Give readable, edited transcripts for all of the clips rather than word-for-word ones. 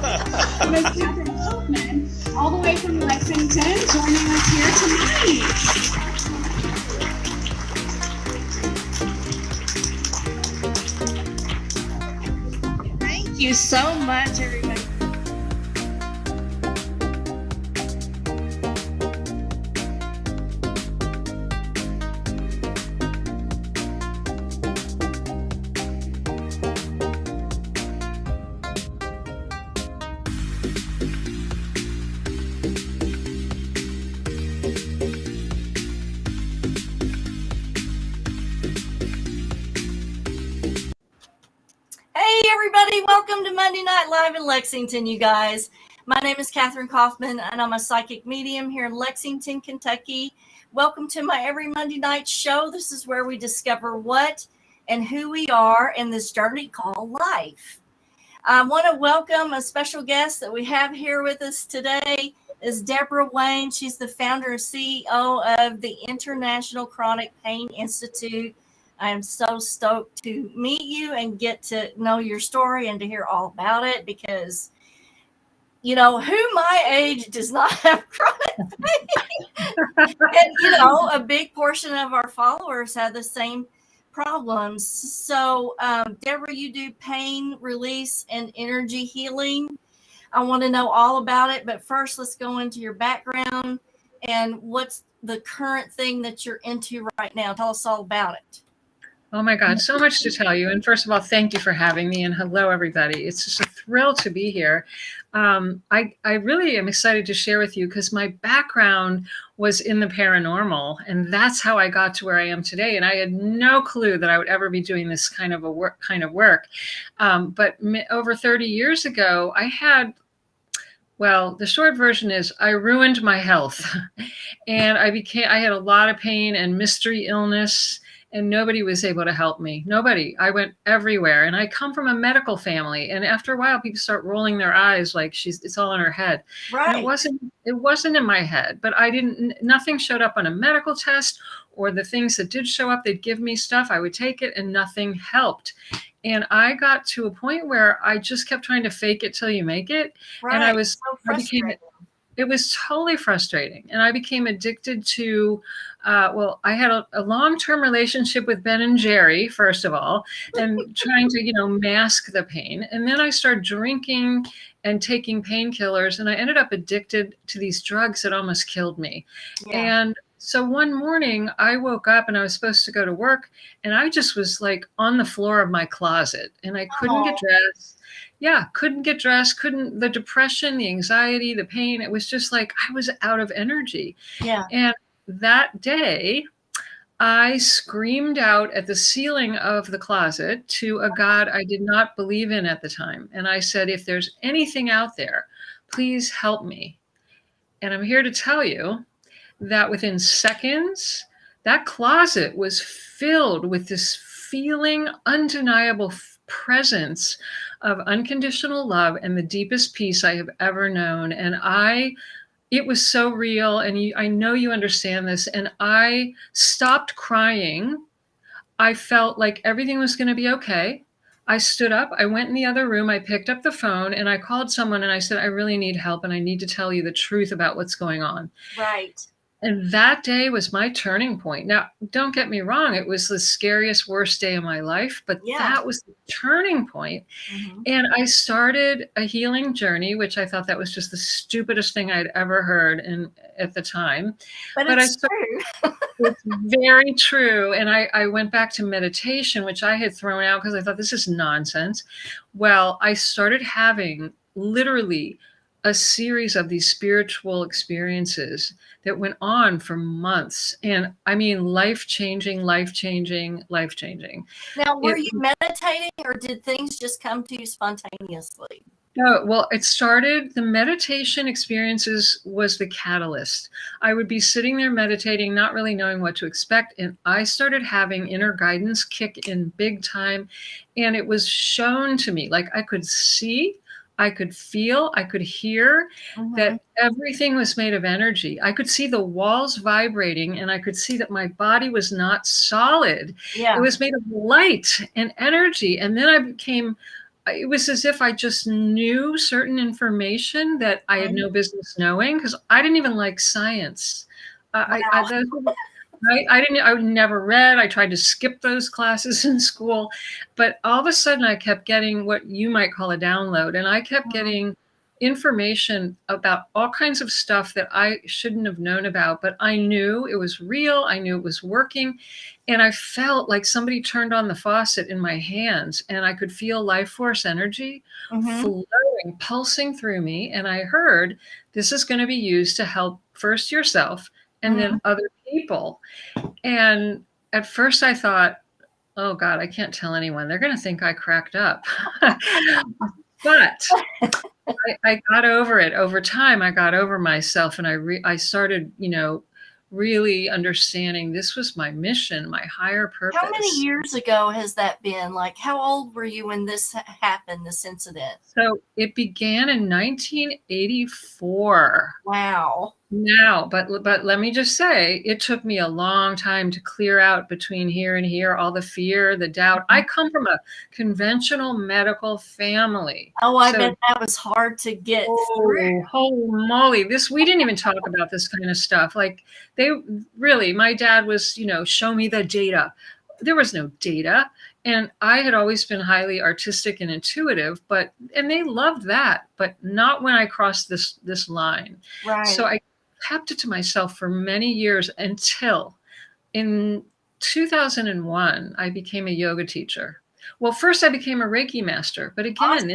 Miss Kathryn Kauffman, all the way from Lexington, joining us here tonight. Thank you so much, everybody. Welcome to Monday Night Live in Lexington, you guys. My name is Kathryn Kauffman, and I'm a psychic medium here in Lexington, Kentucky. Welcome to my every Monday night show. This is where we discover what and who we are in this journey called life. I want to welcome a special guest that we have here with us today is Debora Wayne. She's the founder and CEO of the International Chronic Pain Institute. I am so stoked to meet you and get to know your story and to hear all about it because, you know, who my age does not have chronic pain? And, you know, a big portion of our followers have the same problems. So, Debora, you do pain release and energy healing. I want to know all about it. But first, let's go into your background and what's the current thing that you're into right now. Tell us all about it. Oh my God, so much to tell you. And first of all, thank you for having me, and hello, everybody. It's just a thrill to be here. I really am excited to share with you because my background was in the paranormal, and that's how I got to where I am today. And I had no clue that I would ever be doing this kind of work. But over 30 years ago, I had, well, the short version is I ruined my health, and I had a lot of pain and mystery illness. And nobody was able to help me. Nobody. I went everywhere. And I come from a medical family. And after a while, people start rolling their eyes like it's all in her head. Right. And it wasn't in my head. But nothing showed up on a medical test, or the things that did show up, they'd give me stuff. I would take it and nothing helped. And I got to a point where I just kept trying to fake it till you make it. Right. And I was so frustrating. It was totally frustrating. And I became addicted to, I had a long-term relationship with Ben and Jerry, first of all, and trying to, mask the pain. And then I started drinking and taking painkillers, and I ended up addicted to these drugs that almost killed me. Yeah. And so one morning I woke up and I was supposed to go to work, and I just was like on the floor of my closet, and I couldn't get dressed. Yeah, couldn't get dressed, the depression, the anxiety, the pain. It was just like I was out of energy. Yeah. And that day, I screamed out at the ceiling of the closet to a God I did not believe in at the time. And I said, if there's anything out there, please help me. And I'm here to tell you that within seconds, that closet was filled with this feeling, undeniable presence of unconditional love and the deepest peace I have ever known. And it was so real. And I know you understand this. And I stopped crying. I felt like everything was going to be okay. I stood up, I went in the other room, I picked up the phone, and I called someone and I said, I really need help. And I need to tell you the truth about what's going on. Right. And that day was my turning point. Now, don't get me wrong. It was the scariest, worst day of my life, but that was the turning point. Mm-hmm. And I started a healing journey, which I thought that was just the stupidest thing I'd ever heard at the time. But it's true. It's very true. And I went back to meditation, which I had thrown out because I thought this is nonsense. Well, I started having literally a series of these spiritual experiences that went on for months. And I mean, life-changing. Now, were you meditating, or did things just come to you spontaneously? No, well, the meditation experiences was the catalyst. I would be sitting there meditating, not really knowing what to expect. And I started having inner guidance kick in big time. And it was shown to me, like I could see, I could feel, I could hear that everything was made of energy. I could see the walls vibrating, and I could see that my body was not solid. Yeah. It was made of light and energy. And then I became it was as if I just knew certain information that I had Mhm. no business knowing, because I didn't even like science. Wow. I never read. I tried to skip those classes in school, but all of a sudden I kept getting what you might call a download, and I kept Mhm. getting information about all kinds of stuff that I shouldn't have known about, but I knew it was real. I knew it was working. And I felt like somebody turned on the faucet in my hands, and I could feel life force energy Mhm. flowing, pulsing through me. And I heard this is going to be used to help first yourself and then Mhm. other people. And at first I thought, oh God, I can't tell anyone. They're going to think I cracked up. But I got over it. Over time, I got over myself, and I started, really understanding this was my mission, my higher How many purpose. years ago has that been? Like, how old were you when this happened, this incident? So it began in 1984. Wow. Now, but let me just say, it took me a long time to clear out between here and here, all the fear, the doubt. I Mhm. come from a conventional medical family. Oh, I So bet that was hard to get through. oh, holy moly. We didn't even talk about this kind of stuff. Like they really, my dad was, show me the data. There was no data. And I had always been highly artistic and intuitive, and they loved that, but not when I crossed this line. So Right. I kept it to myself for many years until in 2001, I became a yoga teacher. Well, first I became a Reiki master, but again, Awesome.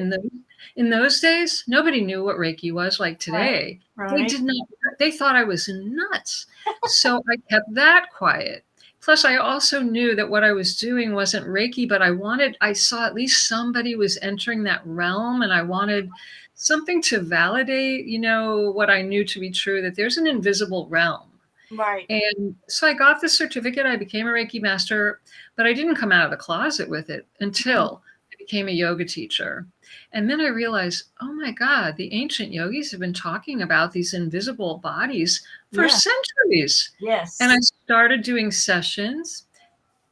in those days, nobody knew what Reiki was like Right. today. They Right. did not, they thought I was nuts. So I kept that quiet. Plus, I also knew that what I was doing wasn't Reiki, but I saw at least somebody was entering that realm, and I wanted something to validate, what I knew to be true, that there's an invisible realm. Right. And so I got the certificate. I became a Reiki master, but I didn't come out of the closet with it Mhm. until I became a yoga teacher. And then I realized, oh my God, the ancient yogis have been talking about these invisible bodies for Yeah. centuries. And I Yes. started doing sessions,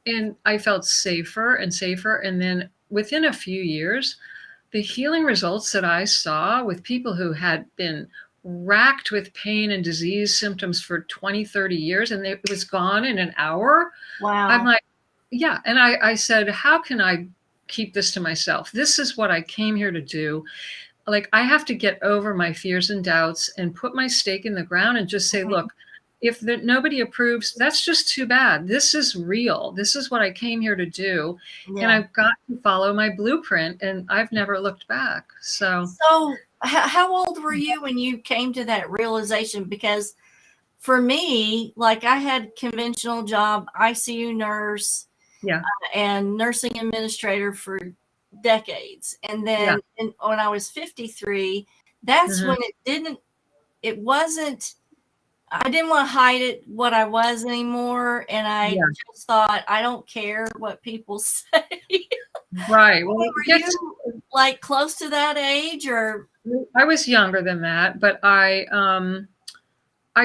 and I felt safer and safer. And then within a few years, the healing results that I saw with people who had been racked with pain and disease symptoms for 20, 30 years, and it was gone in an hour. I'm Wow. like, yeah. And I said, how can I keep this to myself? This is what I came here to do. Like, I have to get over my fears and doubts and put my stake in the ground and just say, Mhm. look, if nobody approves, that's just too bad. This is real. This is what I came here to do. And Yeah. I've got to follow my blueprint, and I've never looked back. So, So, how old were you when you came to that realization? Because for me, like I had conventional job, ICU nurse, yeah, and nursing administrator for decades. And yeah. then when I was 53, that's Mhm. when it wasn't, I didn't want to hide it what I was anymore. And I Yeah, just thought, I don't care what people say. right. Well, Were it gets you like close to that age or? I was younger than that, but I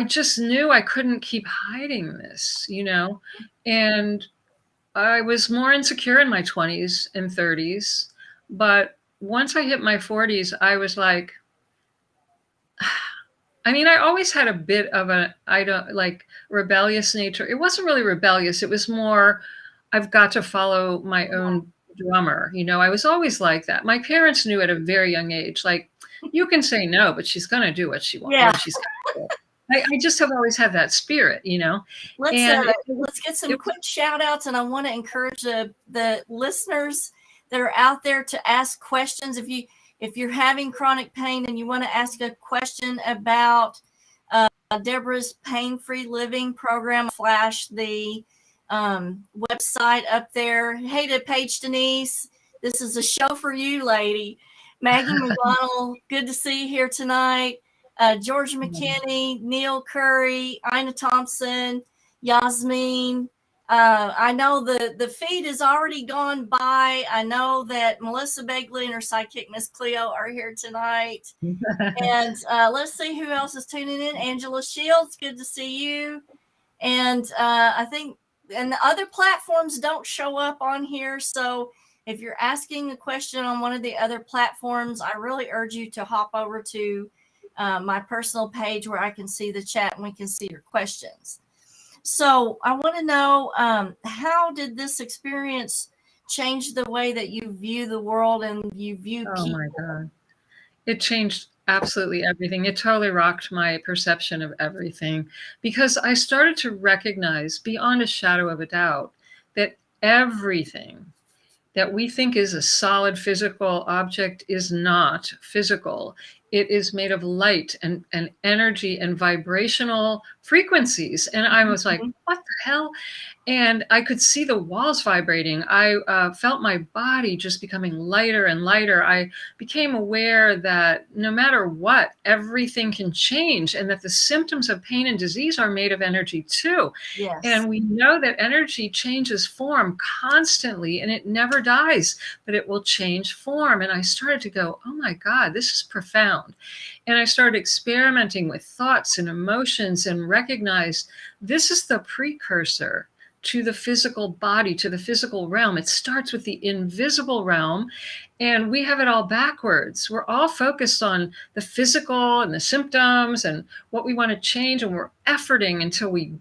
just knew I couldn't keep hiding this, and I was more insecure in my 20s and 30s, but once I hit my 40s, I was like, I mean, I always had a bit of I don't like rebellious nature. It wasn't really rebellious. It was more, I've got to follow my own drummer. I was always like that. My parents knew at a very young age, like, you can say no, but she's going to do what she wants, Yeah. what she's going to do. I just have always had that spirit. Let's And let's get some it quick shout outs, and I want to encourage the listeners that are out there to ask questions. If you're having chronic pain and you want to ask a question about Debora's Pain Free Living program, flash the website up there. Hey to Paige Denise, this is a show for you, lady. Maggie McDonald, good to see you here tonight. George McKinney, Neil Curry, Ina Thompson, Yasmin. I know the feed has already gone by. I know that Melissa Begley and her sidekick Miss Cleo are here tonight. And let's see who else is tuning in. Angela Shields, good to see you. And I think, and the other platforms don't show up on here. So If you're asking a question on one of the other platforms, I really urge you to hop over to my personal page where I can see the chat and we can see your questions. So I want to know, how did this experience change the way that you view the world and you view Oh people? my God. It changed absolutely everything. It totally rocked my perception of everything because I started to recognize beyond a shadow of a doubt that everything that we think is a solid physical object is not physical. It is made of light and energy and vibrational frequencies. And I was like, what the hell? And I could see the walls vibrating. I felt my body just becoming lighter and lighter. I became aware that no matter what, everything can change and that the symptoms of pain and disease are made of energy too. Yes. And we know that energy changes form constantly and it never dies, but it will change form. And I started to go, oh my God, this is profound. And I started experimenting with thoughts and emotions and recognized this is the precursor to the physical body, to the physical realm. It starts with the invisible realm, and we have it all backwards. We're all focused on the physical and the symptoms and what we want to change, and we're efforting until we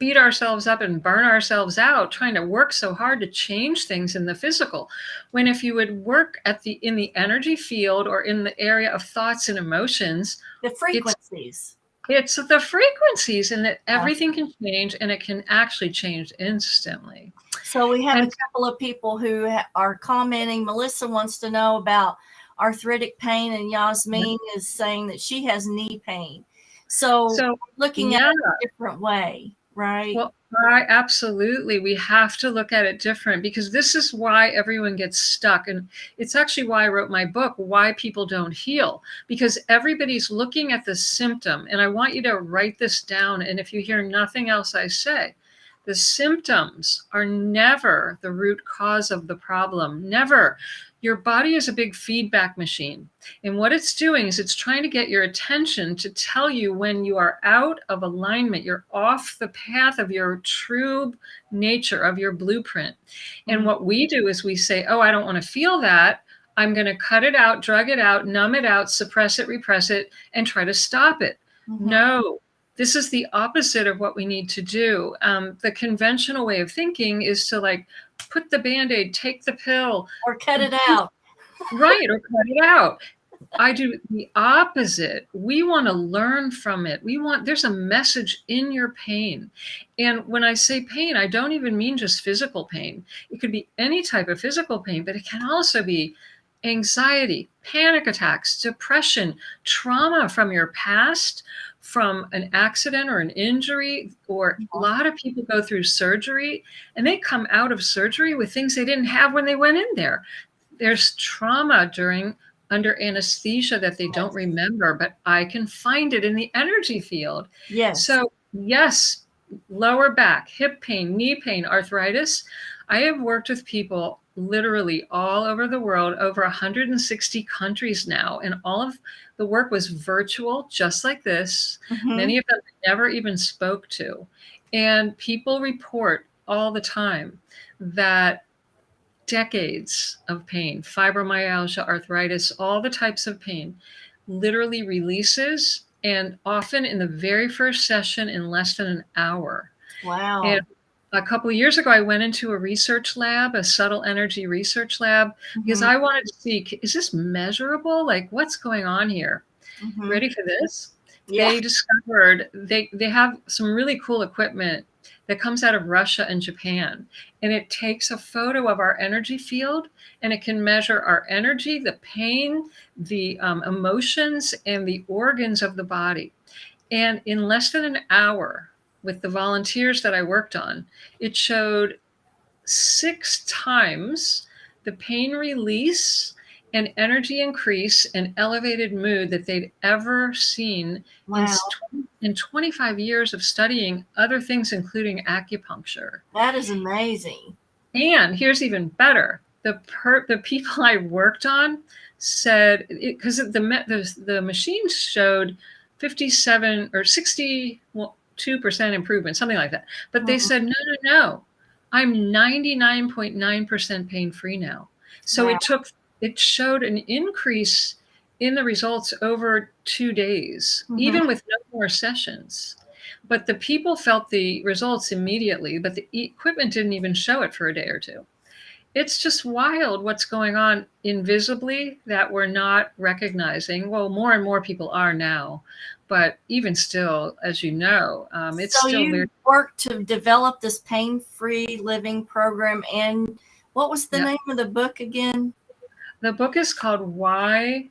beat ourselves up and burn ourselves out trying to work so hard to change things in the physical. When if you would work in the energy field or in the area of thoughts and emotions, the frequencies. It's the frequencies, and that everything can change, and it can actually change instantly. So we have a couple of people who are commenting. Melissa wants to know about arthritic pain, and Yasmin is saying that she has knee pain. So looking at it a different way, right? Well, absolutely. We have to look at it different because this is why everyone gets stuck. And it's actually why I wrote my book, Why People Don't Heal, because everybody's looking at the symptom. And I want you to write this down. And if you hear nothing else I say, the symptoms are never the root cause of the problem. Never. Your body is a big feedback machine. And what it's doing is it's trying to get your attention to tell you when you are out of alignment, you're off the path of your true nature, of your blueprint. And what we do is we say, oh, I don't want to feel that. I'm going to cut it out, drug it out, numb it out, suppress it, repress it, and try to stop it. No. This is the opposite of what we need to do. The conventional way of thinking is to like put the Band-Aid, take the pill. Or cut it out. Right, or cut it out. I do the opposite. We want to learn from it. There's a message in your pain. And when I say pain, I don't even mean just physical pain. It could be any type of physical pain, but it can also be anxiety, panic attacks, depression, trauma from your past, from an accident or an injury, or a lot of people go through surgery and they come out of surgery with things they didn't have when they went in there. There's trauma under anesthesia that they don't remember, but I can find it in the energy field. Yes. So yes, lower back, hip pain, knee pain, arthritis. I have worked with people literally all over the world, over 160 countries now, and all of the work was virtual, just like this. Many of them I never even spoke to. And people report all the time that decades of pain, fibromyalgia, arthritis, all the types of pain, literally releases, and often in the very first session in less than an hour. Wow. And a couple of years ago, I went into a research lab, a subtle energy research lab, because I wanted to see, is this measurable? Like, what's going on here? Ready for this? Yeah. They discovered they have some really cool equipment that comes out of Russia and Japan. And it takes a photo of our energy field, and it can measure our energy, the pain, the emotions, and the organs of the body. And in less than an hour, with the volunteers that I worked on, it showed 6 times the pain release and energy increase and elevated mood that they'd ever seen in 25 years of studying other things, including acupuncture. That is amazing. And here's even better. The people I worked on said, because the machines showed 57 or 62% improvement, something like that. But they said, no, I'm 99.9% pain-free now. So Wow. it showed an increase in the results over 2 days, even with no more sessions. But the people felt the results immediately, but the equipment didn't even show it for a day or two. It's just wild what's going on invisibly that we're not recognizing. Well, more and more people are now, but even still, as you know, it's So still you weird. worked to develop this pain-free living program, and what was the Yeah. name of the book again? The book is called Why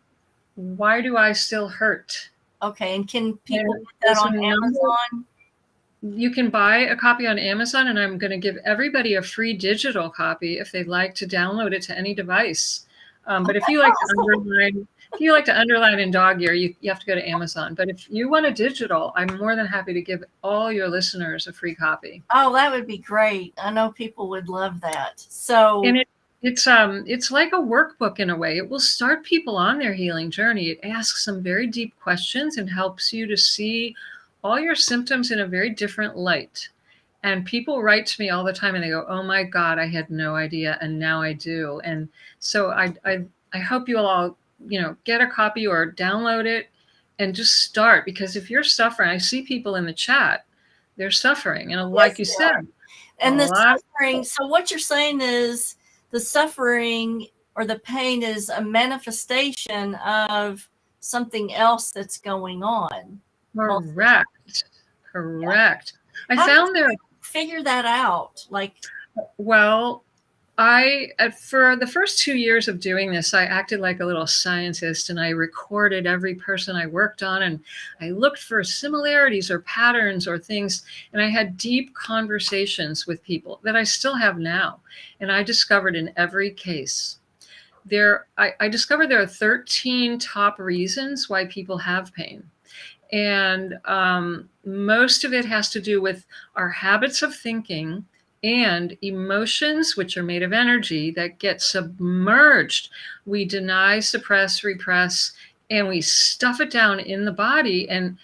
Do I Still Hurt? Okay, and can people And get that there's on a number. Amazon? You can buy a copy on Amazon, and I'm going to give everybody a free digital copy if they'd like to download it to any device. But if you like to underline in dog ear, you have to go to Amazon. But if you want a digital, I'm more than happy to give all your listeners a free copy. Oh, that would be great. I know people would love that. So, And it's like a workbook in a way. It will start people on their healing journey. It asks some very deep questions and helps you to see all your symptoms in a very different light. And people write to me all the time and they go, "Oh my God, I had no idea, and now I do." And so I hope you'll all, get a copy or download it and just start, because if you're suffering, I see people in the chat, they're suffering, and like you said, and a the lot. suffering, so what you're saying is the suffering or the pain is a manifestation of something else that's going on. Correct. I How did found there. you figure that out? Well, for the first 2 years of doing this, I acted like a little scientist, and I recorded every person I worked on, and I looked for similarities or patterns or things. And I had deep conversations with people that I still have now. And I discovered in every case I discovered there are 13 top reasons why people have pain. And most of it has to do with our habits of thinking and emotions, which are made of energy, that get submerged. We deny, suppress, repress, and we stuff it down in the body. And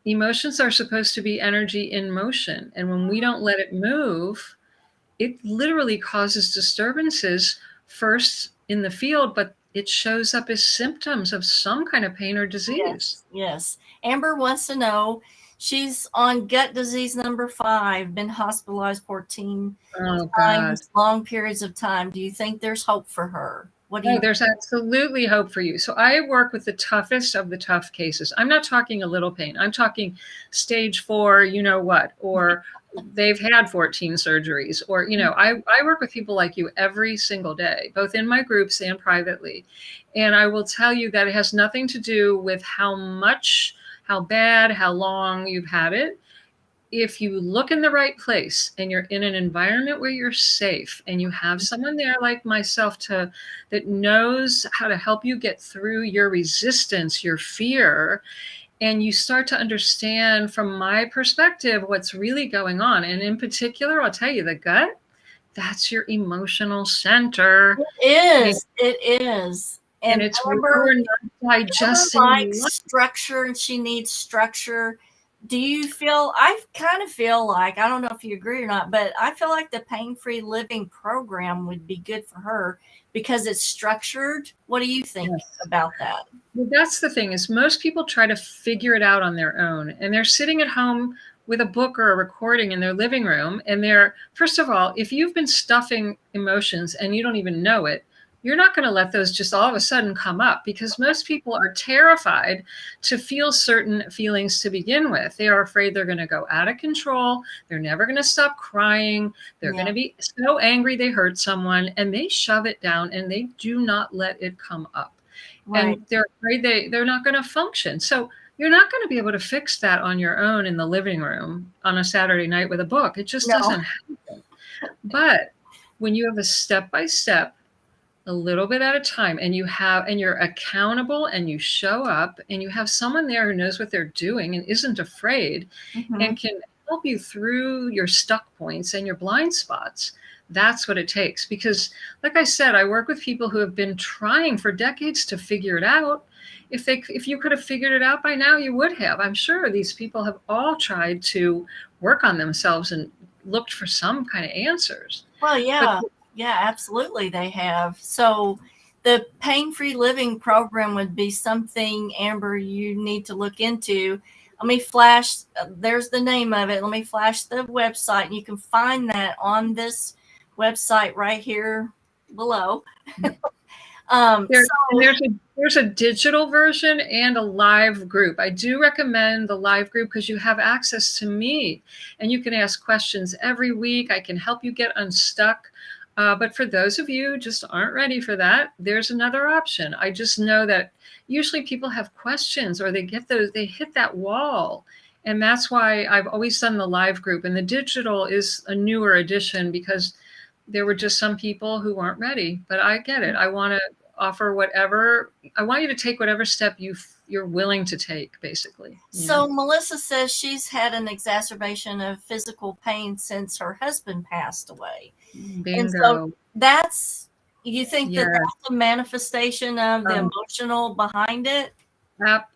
emotions are supposed to be energy in motion. And when we don't let it move, it literally causes disturbances first in the field, but it shows up as symptoms of some kind of pain or disease. Yes. Amber wants to know, she's on gut disease number 5, been hospitalized 14 times, long periods of time. Do you think there's hope for her? There's absolutely hope for you. So I work with the toughest of the tough cases. I'm not talking a little pain. I'm talking stage 4, or they've had 14 surgeries, or, I work with people like you every single day, both in my groups and privately. And I will tell you that it has nothing to do with how much, how bad, how long you've had it. If you look in the right place and you're in an environment where you're safe and you have someone there like myself that knows how to help you get through your resistance, your fear, and you start to understand from my perspective what's really going on. And in particular, I'll tell you, the gut, that's your emotional center. It is. And it's where we're not digesting. Like structure, and she needs structure. Do you feel, I kind of feel like, I don't know if you agree or not, but I feel like the pain-free living program would be good for her because it's structured. What do you think about that? Well, that's the thing, is most people try to figure it out on their own, and they're sitting at home with a book or a recording in their living room. And first of all, if you've been stuffing emotions and you don't even know it, you're not going to let those just all of a sudden come up, because most people are terrified to feel certain feelings to begin with. They are afraid they're going to go out of control. They're never going to stop crying. They're going to be so angry they hurt someone, and they shove it down and they do not let it come up. Right. And they're afraid they're not going to function. So you're not going to be able to fix that on your own in the living room on a Saturday night with a book. It just doesn't happen. But when you have a step-by-step, a little bit at a time, and you're accountable, and you show up, and you have someone there who knows what they're doing and isn't afraid, and can help you through your stuck points and your blind spots. That's what it takes. Because like I said, I work with people who have been trying for decades to figure it out. If you could have figured it out by now, you would have. I'm sure these people have all tried to work on themselves and looked for some kind of answers. Well, yeah. Yeah, absolutely. They have. So the pain-free living program would be something, Amber, you need to look into. Let me flash, there's the name of it. Let me flash the website, and you can find that on this website right here below. There, and So there's a digital version and a live group. I do recommend the live group because you have access to me and you can ask questions every week. I can help you get unstuck. But for those of you who just aren't ready for that, there's another option. I just know that usually people have questions or they hit that wall. And that's why I've always done the live group, and the digital is a newer addition because there were just some people who weren't ready. But I get it. I want to offer whatever, I want you to take whatever step you're willing to take, basically. So Melissa says she's had an exacerbation of physical pain since her husband passed away. Bingo. And so you think Yeah. that that's a manifestation of the emotional behind it?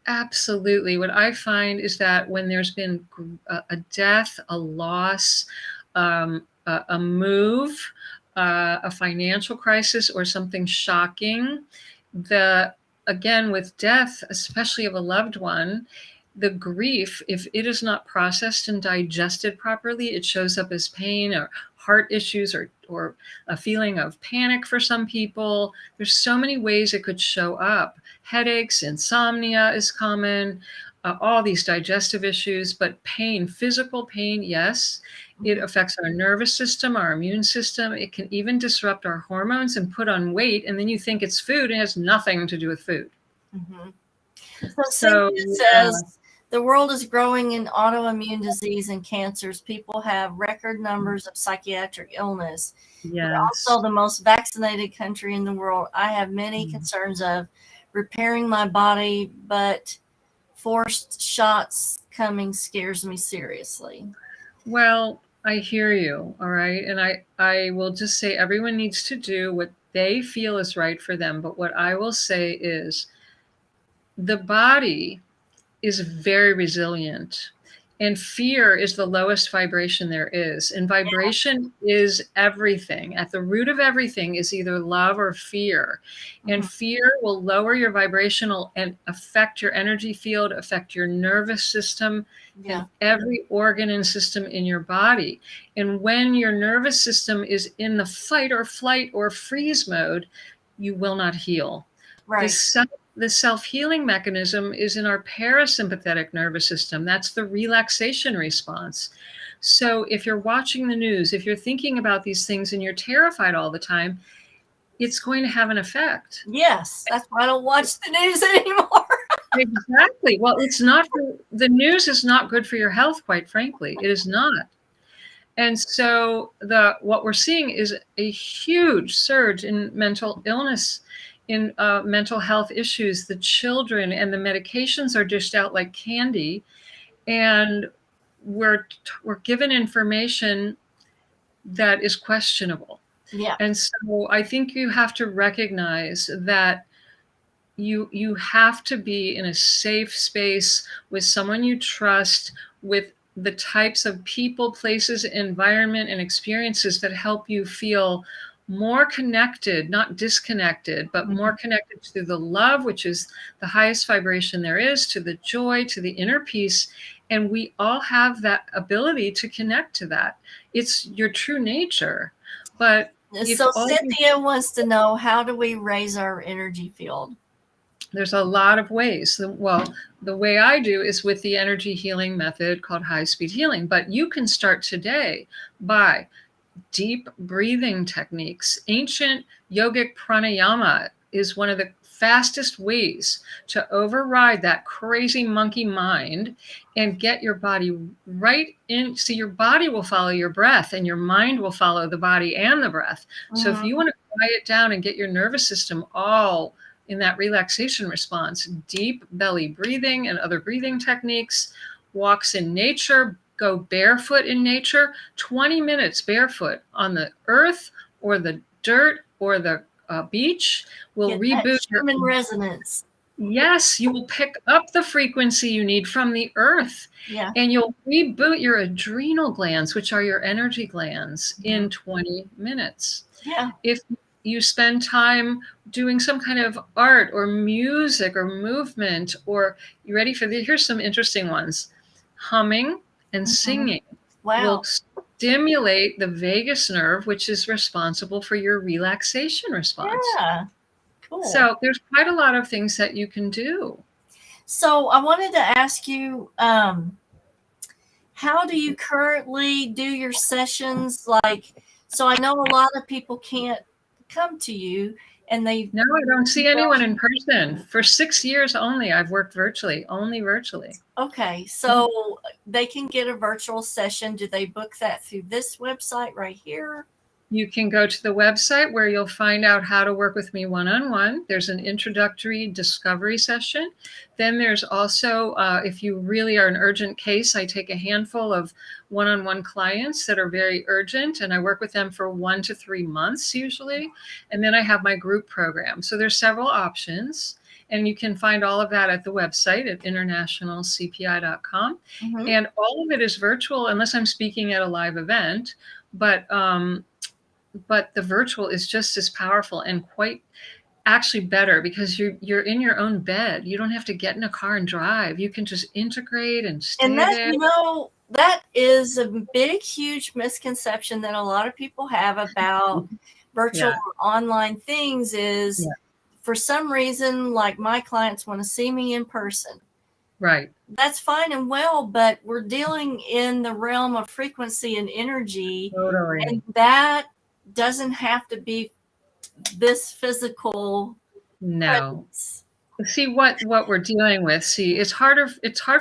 Absolutely. What I find is that when there's been a death, a loss, a move, a financial crisis, or something shocking, again, with death, especially of a loved one, the grief, if it is not processed and digested properly, it shows up as pain or heart issues or a feeling of panic for some people. There's so many ways it could show up. Headaches, insomnia is common, all these digestive issues, but pain, physical pain, yes. It affects our nervous system, our immune system. It can even disrupt our hormones and put on weight. And then you think it's food, and it has nothing to do with food. Mm-hmm. So it says the world is growing in autoimmune disease and cancers. People have record numbers of psychiatric illness. Yes. We're also the most vaccinated country in the world. I have many concerns of repairing my body, but forced shots coming scares me seriously. Well, I hear you. All right. And I will just say everyone needs to do what they feel is right for them. But what I will say is the body is very resilient, and fear is the lowest vibration there is. And vibration is everything. At the root of everything is either love or fear. And fear will lower your vibrational and affect your energy field, affect your nervous system, and every organ and system in your body. And when your nervous system is in the fight or flight or freeze mode, you will not heal. Right. The self-healing mechanism is in our parasympathetic nervous system. That's the relaxation response. So if you're watching the news, if you're thinking about these things and you're terrified all the time, it's going to have an effect. Yes, that's why I don't watch the news anymore. Exactly. Well, the news is not good for your health, quite frankly. It is not. And so what we're seeing is a huge surge in mental illness, in mental health issues. The children and the medications are dished out like candy, and we're given information that is questionable. Yeah. And so I think you have to recognize that you have to be in a safe space with someone you trust, with the types of people, places, environment, and experiences that help you feel more connected, not disconnected, but more connected to the love, which is the highest vibration there is, to the joy, to the inner peace. And we all have that ability to connect to that. It's your true nature. But so Cynthia wants to know, how do we raise our energy field? There's a lot of ways. Well, the way I do is with the energy healing method called high speed healing. But you can start today by deep breathing techniques. Ancient yogic pranayama is one of the fastest ways to override that crazy monkey mind and get your body right in. So your body will follow your breath and your mind will follow the body and the breath. So if you want to quiet down and get your nervous system all in that relaxation response, deep belly breathing and other breathing techniques, walks in nature, go barefoot in nature, 20 minutes barefoot on the earth or the dirt or the beach will reboot your human resonance. Yes, you will pick up the frequency you need from the earth. Yeah. And you'll reboot your adrenal glands, which are your energy glands, in 20 minutes. Yeah. If you spend time doing some kind of art or music or movement, or you ready for the, here's some interesting ones. Humming and singing will Wow. stimulate the vagus nerve, which is responsible for your relaxation response. Yeah. Cool. So there's quite a lot of things that you can do. So I wanted to ask you, how do you currently do your sessions? Like, so I know a lot of people can't come to you, and they. No, I don't see anyone in person. For 6 years only, I've worked virtually, only virtually. Okay, so they can get a virtual session. Do they book that through this website right here? You can go to the website where you'll find out how to work with me one-on-one. There's an introductory discovery session. Then there's also, if you really are an urgent case, I take a handful of one-on-one clients that are very urgent, and I work with them for 1 to 3 months usually. And then I have my group program. So there's several options. And you can find all of that at the website at internationalcpi.com. Mm-hmm. And all of it is virtual unless I'm speaking at a live event. But the virtual is just as powerful and quite actually better because you're in your own bed. You don't have to get in a car and drive. You can just integrate and stay And that, there. that is a big, huge misconception that a lot of people have about virtual or online things is for some reason, like my clients want to see me in person. Right. That's fine and well, but we're dealing in the realm of frequency and energy. Totally. And that doesn't have to be this physical presence. See what we're dealing with. See, it's hard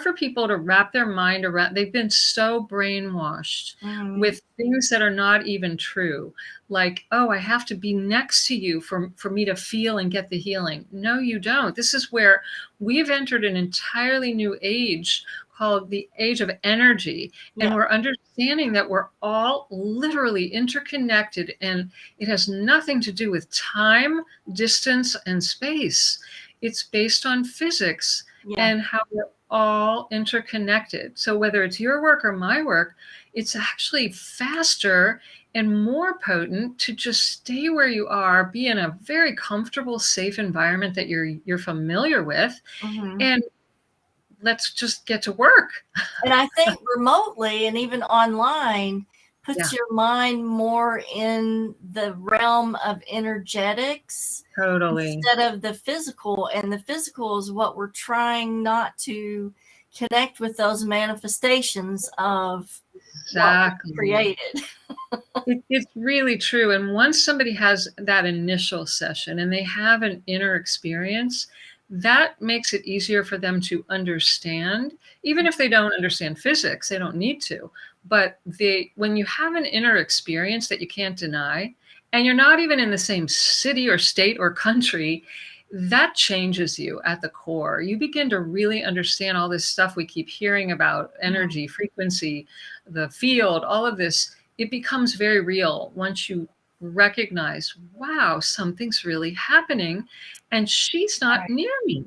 for people to wrap their mind around. They've been so brainwashed with things that are not even true. Like, oh, I have to be next to you for me to feel and get the healing. No, you don't. This is where we've entered an entirely new age called the age of energy. And we're understanding that we're all literally interconnected, and it has nothing to do with time, distance, and space. It's based on physics and how we're all interconnected. So whether it's your work or my work, it's actually faster and more potent to just stay where you are, be in a very comfortable, safe environment that you're familiar with, and let's just get to work. And I think remotely and even online puts your mind more in the realm of energetics instead of the physical. And the physical is what we're trying not to connect with, those manifestations of what we created. It's really true. And once somebody has that initial session and they have an inner experience, that makes it easier for them to understand. Even if they don't understand physics, they don't need to. But when you have an inner experience that you can't deny, and you're not even in the same city or state or country, that changes you at the core. You begin to really understand all this stuff we keep hearing about, energy, frequency, the field, all of this. It becomes very real once you recognize, wow, something's really happening, and she's not near me.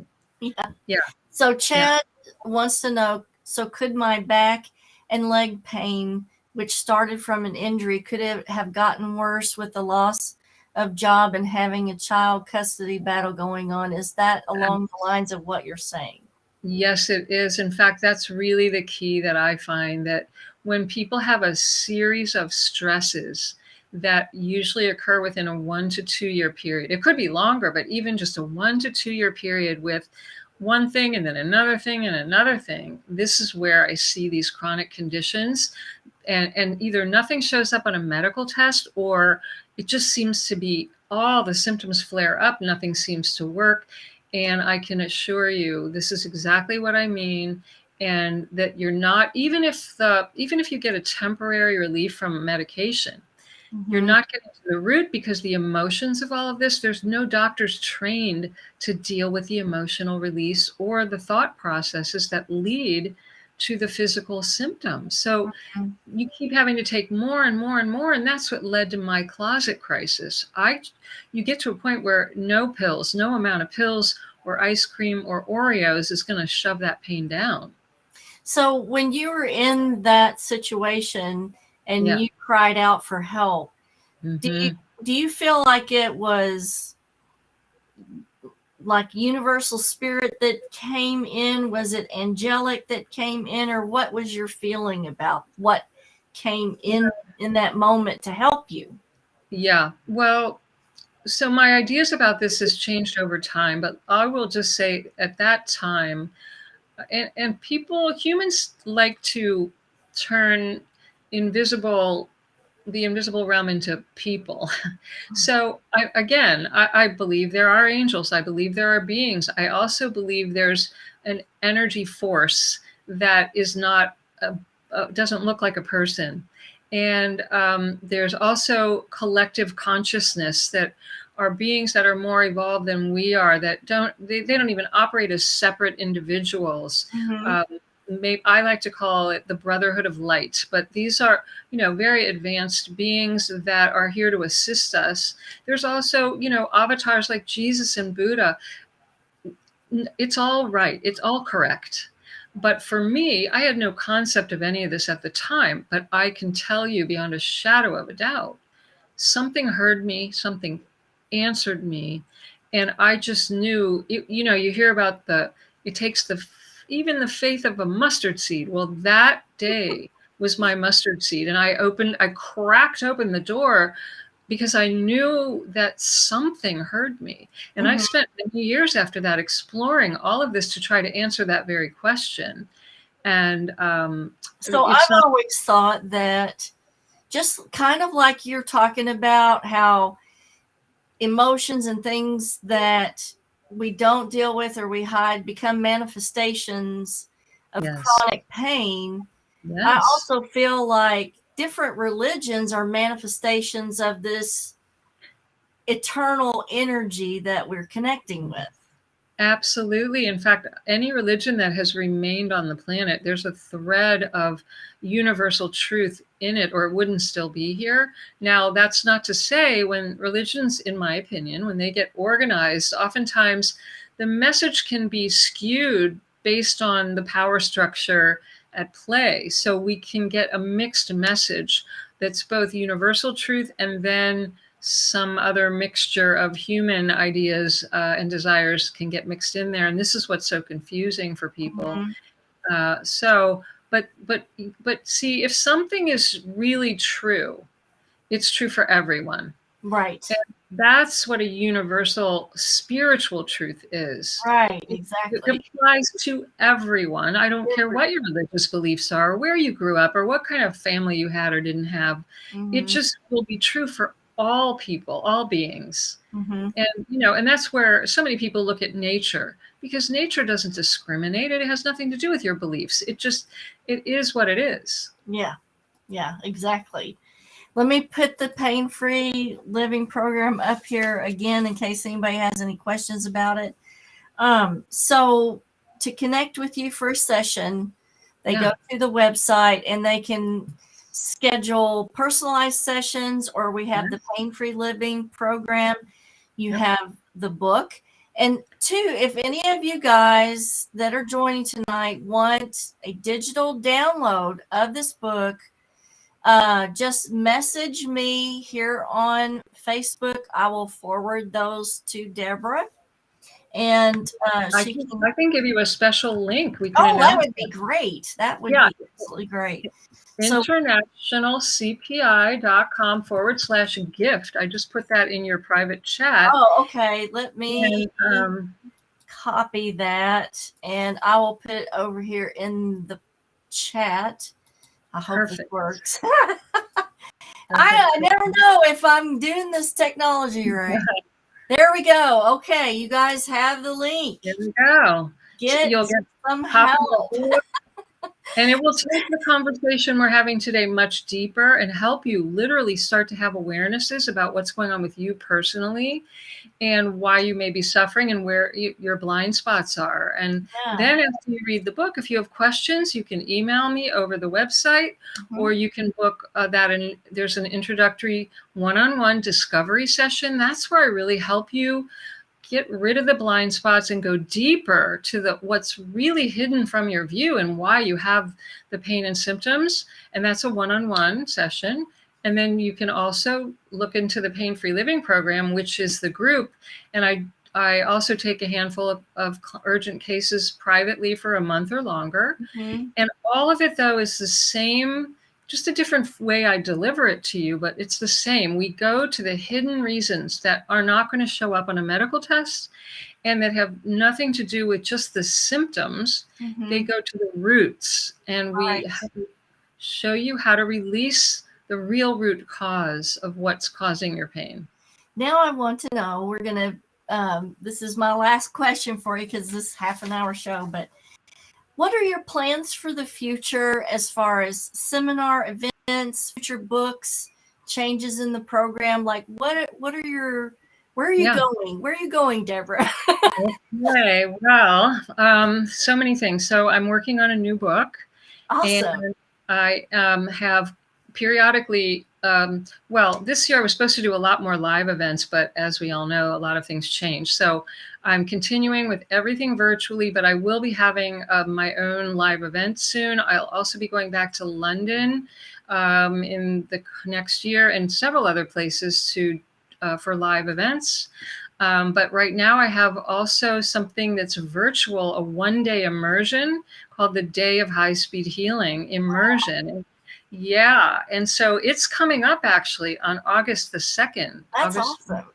So Chad wants to know, so could my back and leg pain, which started from an injury, could it have gotten worse with the loss of job and having a child custody battle going on? Is that along the lines of what you're saying? Yes, it is. In fact, that's really the key that I find, that when people have a series of stresses that usually occur within a 1 to 2 year period, it could be longer, but even just a 1 to 2 year period with one thing and then another thing and another thing, this is where I see these chronic conditions. And either nothing shows up on a medical test, or it just seems to be all the symptoms flare up, nothing seems to work. And I can assure you, this is exactly what I mean. And that you're not, even if you get a temporary relief from a medication, you're not getting to the root, because the emotions of all of this, there's no doctors trained to deal with the emotional release or the thought processes that lead to the physical symptoms. So you keep having to take more and more and more. And that's what led to my closet crisis. You get to a point where no pills, no amount of pills or ice cream or Oreos is going to shove that pain down. So when you were in that situation and you cried out for help, do you feel like it was like universal spirit that came in? Was it angelic that came in, or what was your feeling about what came in that moment to help you? Yeah. Well, so my ideas about this has changed over time, but I will just say at that time, and humans like to turn invisible the invisible realm into people. So I believe there are angels. I believe there are beings. I also believe there's an energy force that is not doesn't look like a person. And there's also collective consciousness that are beings that are more evolved than we are, that they don't even operate as separate individuals. I like to call it the Brotherhood of Light, but these are, very advanced beings that are here to assist us. There's also, avatars like Jesus and Buddha. It's all right. It's all correct. But for me, I had no concept of any of this at the time, but I can tell you beyond a shadow of a doubt, something heard me, something answered me. And I just knew, you hear about it takes even the faith of a mustard seed. Well, that day was my mustard seed. And I cracked open the door because I knew that something heard me. And I spent many years after that exploring all of this to try to answer that very question. And so I've always thought that, just kind of like you're talking about how emotions and things that we don't deal with or we hide become manifestations of chronic pain. Yes. I also feel like different religions are manifestations of this eternal energy that we're connecting with. Absolutely. In fact, any religion that has remained on the planet, there's a thread of universal truth in it, or it wouldn't still be here. Now, that's not to say when religions, in my opinion, when they get organized, oftentimes the message can be skewed based on the power structure at play. So we can get a mixed message that's both universal truth and then some other mixture of human ideas and desires can get mixed in there. And this is what's so confusing for people. But see, if something is really true, it's true for everyone. Right. And that's what a universal spiritual truth is. Right, exactly. It applies to everyone. I don't care what your religious beliefs are, or where you grew up, or what kind of family you had or didn't have. It just will be true for all people, all beings. And, and that's where so many people look at nature, because nature doesn't discriminate. It has nothing to do with your beliefs. It is what it is. Yeah. Yeah, exactly. Let me put the Pain-Free Living program up here again in case anybody has any questions about it. So to connect with you for a session, they go to the website and they can schedule personalized sessions, or we have the Pain-Free Living program. You have the book. And two, if any of you guys that are joining tonight want a digital download of this book, just message me here on Facebook. I will forward those to Debora. And I can give you a special link. That would be great. That would be absolutely great. Internationalcpi.com/gift. I just put that in your private chat. Oh, okay. Let me copy that, and I will put it over here in the chat. I hope this works. I never know if I'm doing this technology right. There we go. Okay, you guys have the link. There we go. You'll get some help. And it will take the conversation we're having today much deeper and help you literally start to have awarenesses about what's going on with you personally and why you may be suffering and where your blind spots are. And then after you read the book, if you have questions, you can email me over the website, or you can book there's an introductory one-on-one discovery session. That's where I really help you get rid of the blind spots and go deeper to what's really hidden from your view and why you have the pain and symptoms. And that's a one-on-one session. And then you can also look into the Pain-Free Living Program, which is the group. And I also take a handful of urgent cases privately for a month or longer. Mm-hmm. And all of it, though, is the same, just a different way I deliver it to you, but it's the same. We go to the hidden reasons that are not going to show up on a medical test and that have nothing to do with just the symptoms. Mm-hmm. They go to the roots, and Right. we have to show you how to release the real root cause of what's causing your pain. Now I want to know, we're going to, this is my last question for you because this is half an hour show, but what are your plans for the future as far as seminar events, future books, changes in the program? Like what are your, where are you going? Where are you going, Debora? Okay, well, so many things. So I'm working on a new book. Awesome. And I have periodically, well, this year I was supposed to do a lot more live events, but as we all know, a lot of things change. So I'm continuing with everything virtually, but I will be having my own live event soon. I'll also be going back to London in the next year and several other places for live events. But right now I have also something that's virtual, a one-day immersion called the Day of High-Speed Healing Immersion. Yeah. And so it's coming up actually on August the 2nd. That's awesome.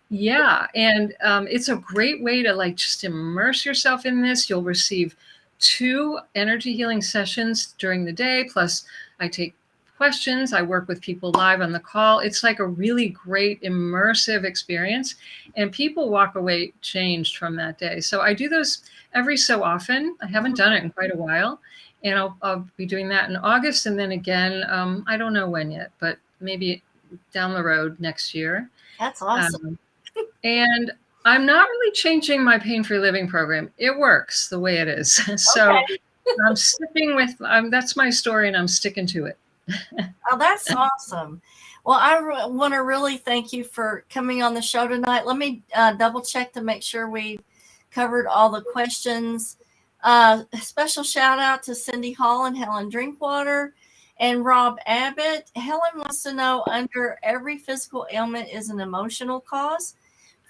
Yeah. And it's a great way to like just immerse yourself in this. You'll receive 2 energy healing sessions during the day. Plus I take questions. I work with people live on the call. It's like a really great immersive experience, and people walk away changed from that day. So I do those every so often. I haven't done it in quite a while, and I'll be doing that in August. And then again, I don't know when yet, but maybe down the road next year. That's awesome. And I'm not really changing my Pain-Free Living program. It works the way it is. So okay. I'm sticking with, that's my story, and I'm sticking to it. Oh, that's awesome. Well, I want to really thank you for coming on the show tonight. Let me double check to make sure we covered all the questions. A special shout out to Cindy Hall and Helen Drinkwater and Rob Abbott. Helen wants to know, under every physical ailment is an emotional cause.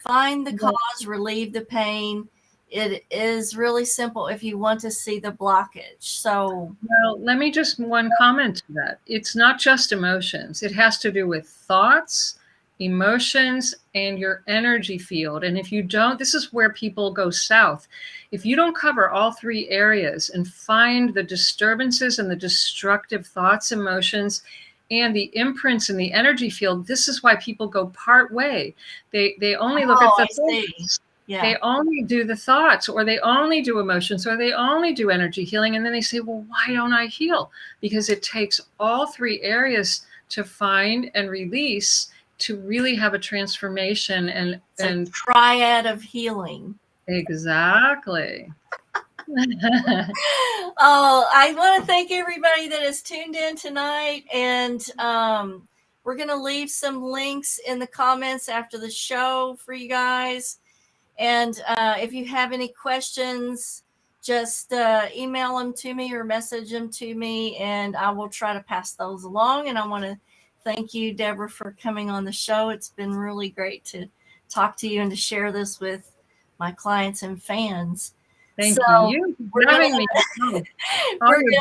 Find the cause, relieve the pain. It is really simple if you want to see the blockage. So, well, let me just one comment to that. It's not just emotions. It has to do with thoughts, emotions, and your energy field. And if you don't, this is where people go south. If you don't cover all 3 areas and find the disturbances and the destructive thoughts, emotions, and the imprints in the energy field, this is why people go part way. They only look at the thoughts. Yeah. They only do the thoughts, or they only do emotions, or they only do energy healing. And then they say, well, why don't I heal? Because it takes all 3 areas to find and release to really have a transformation and a triad of healing. Exactly. Oh, I want to thank everybody that has tuned in tonight. And we're going to leave some links in the comments after the show for you guys. And if you have any questions, just email them to me or message them to me, and I will try to pass those along. And I want to thank you, Debora, for coming on the show. It's been really great to talk to you and to share this with my clients and fans. Thank you for having me.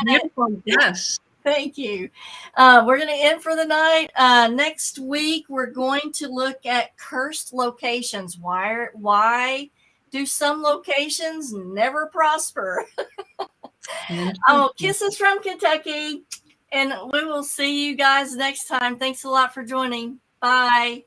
Beautiful guests. Thank you. We're going to end for the night. Next week, we're going to look at cursed locations. Why do some locations never prosper? Oh, kisses from Kentucky. And we will see you guys next time. Thanks a lot for joining. Bye.